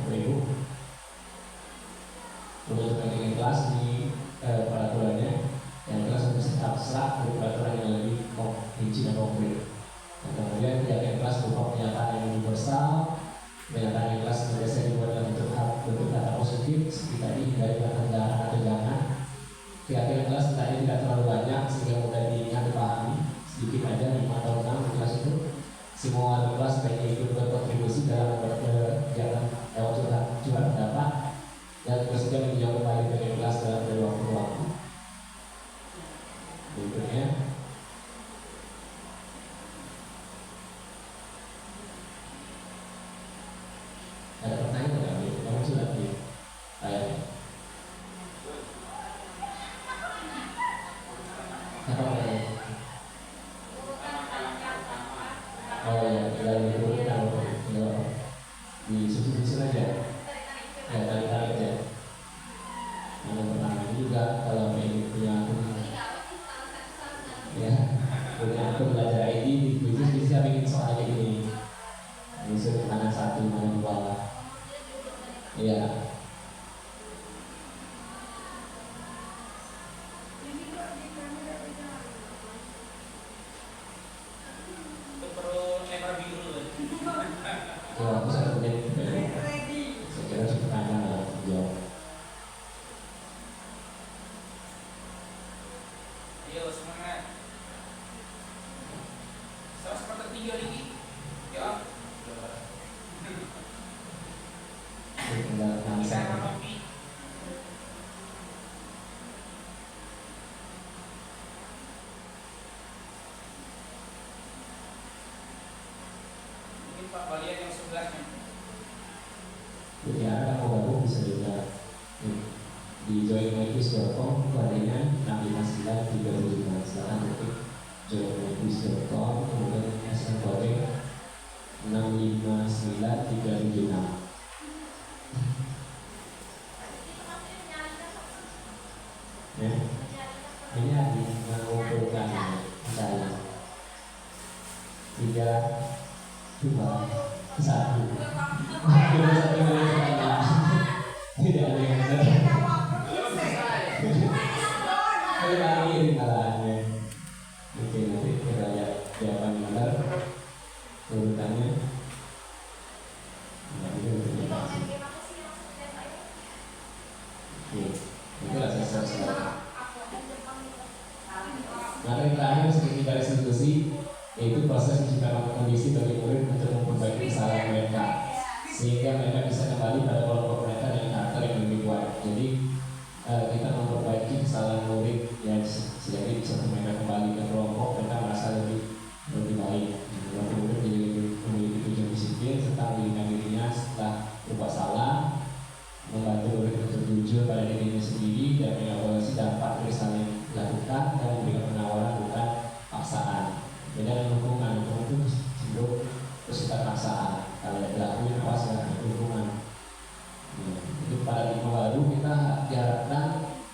Bapak Ibu. Untuk bagian kelas di peraturannya yang kelas harus abstrak dari peraturan yang lebih rinci dan konkret. Dan kemudian kegiatan kelas berupa pernyataan yang universal, pernyataan yang kelas biasanya dibuat dalam bentuk kata positif seperti tadi dari kata jangan atau jangan. Kegiatan kelas tadi tidak terlalu banyak sehingga mudah diingat dipahami, sedikit aja 5 atau 6 kelas itu. Semua kelas baiknya ikut berkontribusi dalam kegiatan curhat pendapat dan bersedia menjawab kembali dari kelas dari waktu ke waktu. Berikutnya, ada pertanyaan nggak? Kamu sudah di ayat apa namanya? Oh ya, dari diurutkan disusun aja. Ya, tarik aja. Yang pertama ini juga kalau ini punya akun, ya, punya akun belajar ID di Quizzes bisa bikin soalnya ini. Misal mana 1, mana 2. Iya. Itu perlu lebar biru. Kalau aku saya punya saya kira cukup panjang lah jawab. Ayo semangat. 1/3 lagi. Ya. Tinggal Bisa nangsa. kopi. Mungkin Pak bagian yang sebelahnya. Jadi ada mau gabung bisa juga di joinmyquiz.com kodenya 65935. Silakan ketik joinmyquiz.com kemudian kasih kode 65936. Ya, ini ada mengumpulkan saya 3, 2, 1. Tidak ada yang benar. Ini kesalahannya. Oke, nanti kita lihat jawaban yang benar. Urutannya. Nah, ini urutannya. Oke, itulah selesai. Maka yang terakhir seperti garis diskusi yaitu proses menciptakan kondisi bagi murid untuk memperbaiki kesalahan mereka sehingga mereka bisa kembali pada kelompok mereka dengan karakter yang lebih kuat. Jadi kita memperbaiki kesalahan murid yang sehingga bisa mereka kembali ke kelompok mereka merasa lebih baik. Kelompok murid jadi memiliki tujuan disiplin serta melindungi dirinya setelah berbuat salah, membantu murid untuk jujur pada dirinya sendiri dan mengevaluasi dampak kesalahan yang dilakukan dan memberikan penawaran bukan paksaan. Beda dengan hukuman itu cenderung bersifat paksaan. Kalau dilakuin awas ya hukuman. Itu paradigma baru kita diharapkan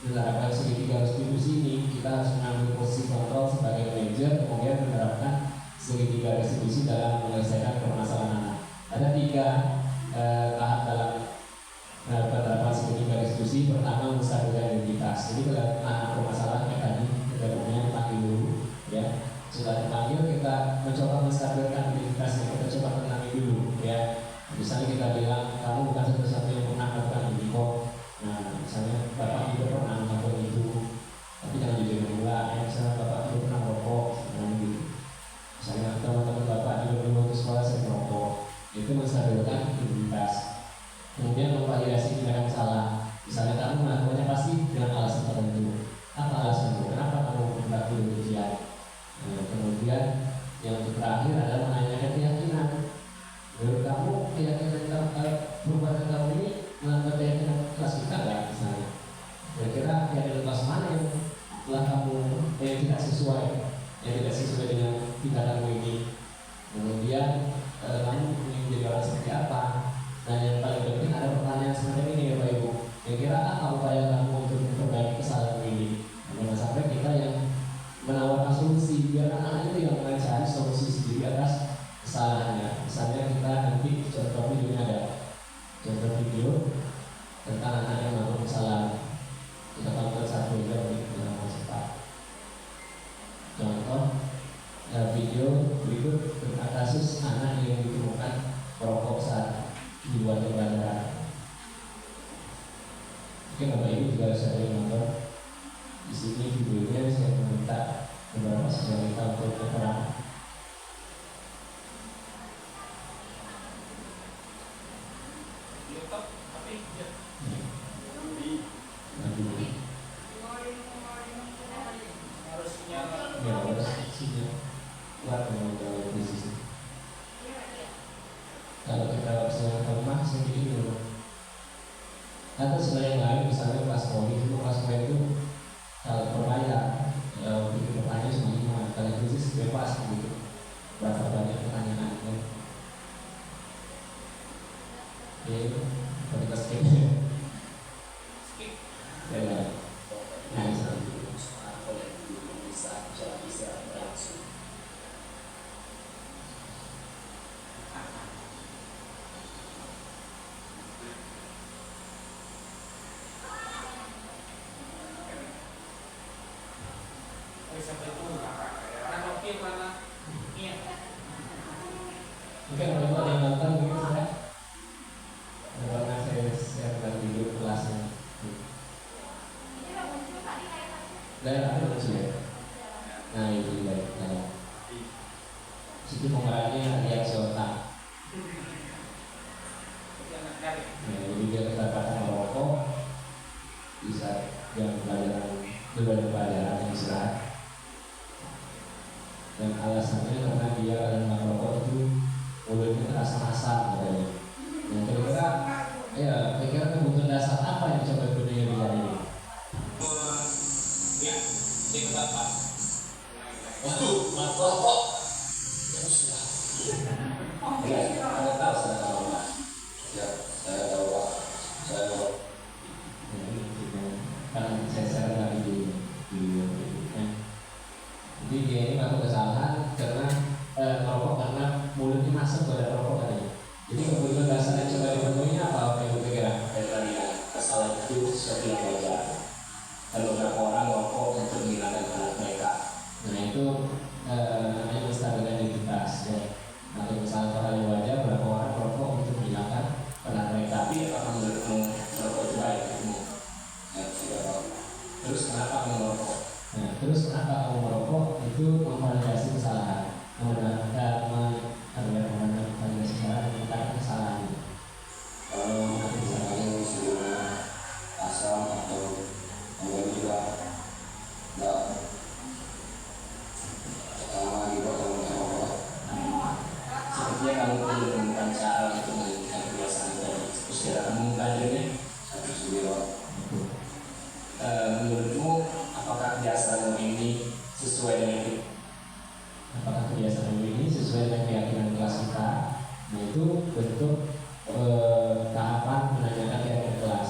menerapkan segitiga restitusi ini kita harus mengambil posisi kontrol sebagai manajer kemudian menerapkan segitiga restitusi dalam menyelesaikan permasalahan anak. Ada 3 tahap dalam penerapan segitiga restitusi. Pertama menstabilkan identitas. Jadi kalau anak bermasalah kayak tadi kita dipanggil dulu, ya. Setelah dipanggil kita mencoba menstabilkan identitasnya, kita coba tenangi dulu, ya. Misalnya kita bilang kamu bukan satu-satunya yang pernah melakukan ini kok. Nah, misalnya bapak juga pernah melakukan itu, tapi jangan jujur pula. Misalnya bapak juga pernah merokok, gitu. Misalnya teman-teman bapak juga dulu waktu sekolah sering merokok. Itu menstabilkan identitas. Kemudian memvalidasi tindakan salah. Misalnya kamu melakukannya pasti dengan alasan tertentu. Apa alasanmu? Kenapa kamu berlaku demikian? Kemudian yang terakhir adalah menanyakan keyakinan. Menurut kamu keyakinan perbuatan kamu ini melanggar keyakinan kelas kita nggak? Misalnya, kira-kira keyakinan kelas mana yang telah kamu tidak sesuai dengan tindakanmu ini? Kemudian kamu ingin menjadi orang seperti apa? Dan yang paling penting ada pertanyaan seperti ini ya Pak Ibu. Kira-kira apa upaya kamu untuk memperbaiki kesalahan ini? Jangan sampai kita yang menawarkan solusi biar anak-anak itu yang mencari solusi sendiri atas kesalahannya. Misalnya kita nanti contoh videonya ada contoh video tentang anak yang melakukan kesalahan. Kita tonton satu video dalam cepat. Contoh video berikut tentang kasus anak yang ditemukan merokok saat di luar bandara. Mungkin Bapak Ibu juga sering nonton. Di sini videonya saya meminta beberapa sosialita untuk berperan. YouTube tapi ya. Harusnya Ya, harus sini kuat mengenai di sini. Kalau kita bisa rumah sendiri dulu. Atau sebenarnya yang lain, misalnya kelas poli itu kalau berbayar, bikin pertanyaan semuanya. Kalau krisis bebas gitu. Berapa banyak pertanyaan kan? Oke, kalau kita skip. skip. Ya, nah, Sampai itu karena kopi karena iya. mungkin kalau ada yang nonton mungkin saya karena saya sedang video kelasnya. Dan ada lucu ya. Nah itu juga. Nah, situ pengarahannya reaksi otak. Jadi anak dari Nah, jadi dia kedapatan merokok bisa jam pelajaran yang istirahat. Dan alasannya karena dia kadang merokok itu mulutnya terasa asam katanya. Nah kira-kira ya kira-kira kebutuhan dasar apa yang coba dunia dia ini? ya di Bapak. Waduh, merokok. Ya sudah. Ya, Anda tahu saya tahu. Ya, saya tahu Pak. Saya tahu. Kan saya share lagi di jadi dia ini melakukan kesalahan karena merokok karena mulutnya masuk pada rokok katanya. Jadi kebutuhan dasar yang coba dipenuhi apa yang berpikiran? Tadi kesalahan itu sesuatu yang wajar. Kalau beberapa orang merokok untuk menghilangkan anak mereka. Nah itu namanya menstabilitas ya. Nah kesalahan hal yang wajar beberapa orang merokok untuk menghilangkan anak mereka. Tapi apakah menurutmu merokok itu baik? Ya tidak tahu. Terus kenapa kamu merokok? Nah, terus kenapa kamu merokok itu memvalidasi kesalahan, memvalidasi kesalahan tentang kesalahan. Kalau misalnya sudah asam atau kemudian juga enggak lama gitu kalau merokok. Sepertinya kamu perlu menemukan cara untuk menghentikan kebiasaan tadi. Terus cara kamu belajarnya satu sendiri. Menurutmu apakah kebiasaan ini sesuai dengan keyakinan kelas kita? Nah itu bentuk tahapan menanyakan keyakinan kelas.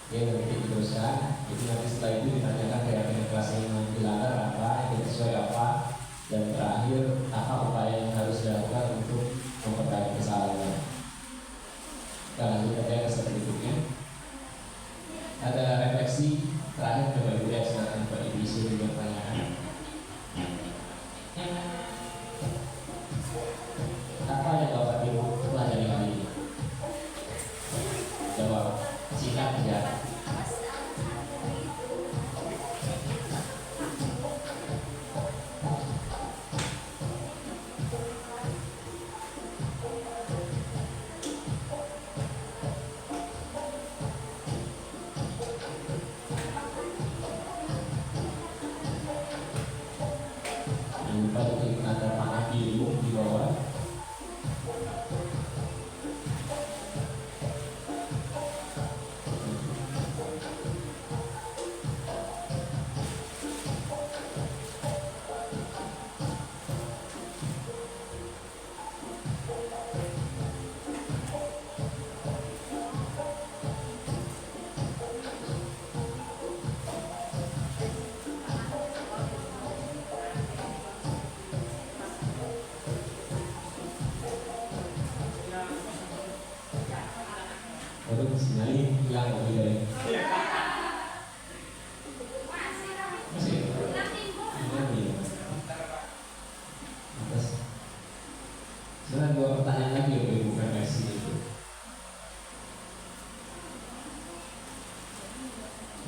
Ya nanti diteruskan. Jadi nanti setelah itu ditanyakan keyakinan kelas yang dilanggar apa, yang sesuai apa, dan terakhir apa upaya yang harus dilakukan untuk memperbaiki kesalahannya. Kita lanjut ke slide berikutnya. Ada refleksi terakhir Bapak Ibu yang silakan Bapak Ibu isi dengan pertanyaan. Apa yang Bapak Baru sinyalnya hilang lagi dari masih ini atas. Sekarang dua pertanyaan lagi ya Ibu PMS itu.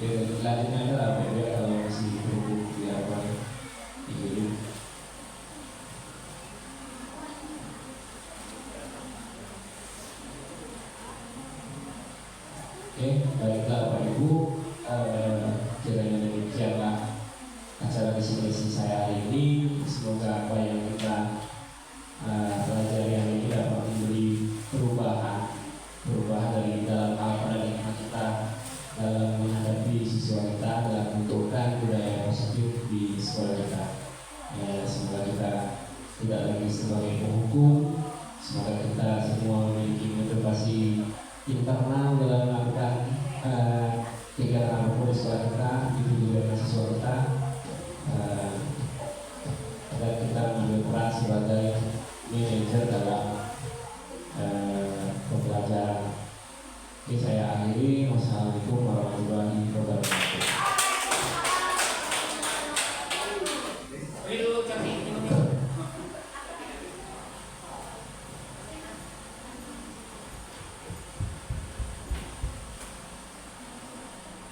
Ya, lanjutnya adalah apa ya kalau masih perlu dilakukan itu. Oke, baiklah Bapak Ibu, kiranya demikianlah acara visi-misi saya hari ini. Semoga apa yang kita pelajari hari ini dapat memberi perubahan dari dalam hal paradigma kita dalam menghadapi siswa kita, dalam membentukkan budaya positif di sekolah kita. Ya, semoga kita tidak lagi sebagai penghukum, semoga kita semua memiliki motivasi internal dalam melakukan kegiatan apapun di sekolah kita, itu juga dengan siswa kita, agar kita mengambil peran sebagai manajer dalam pembelajaran. Oke, saya akhiri. Wassalamualaikum warahmatullahi wabarakatuh.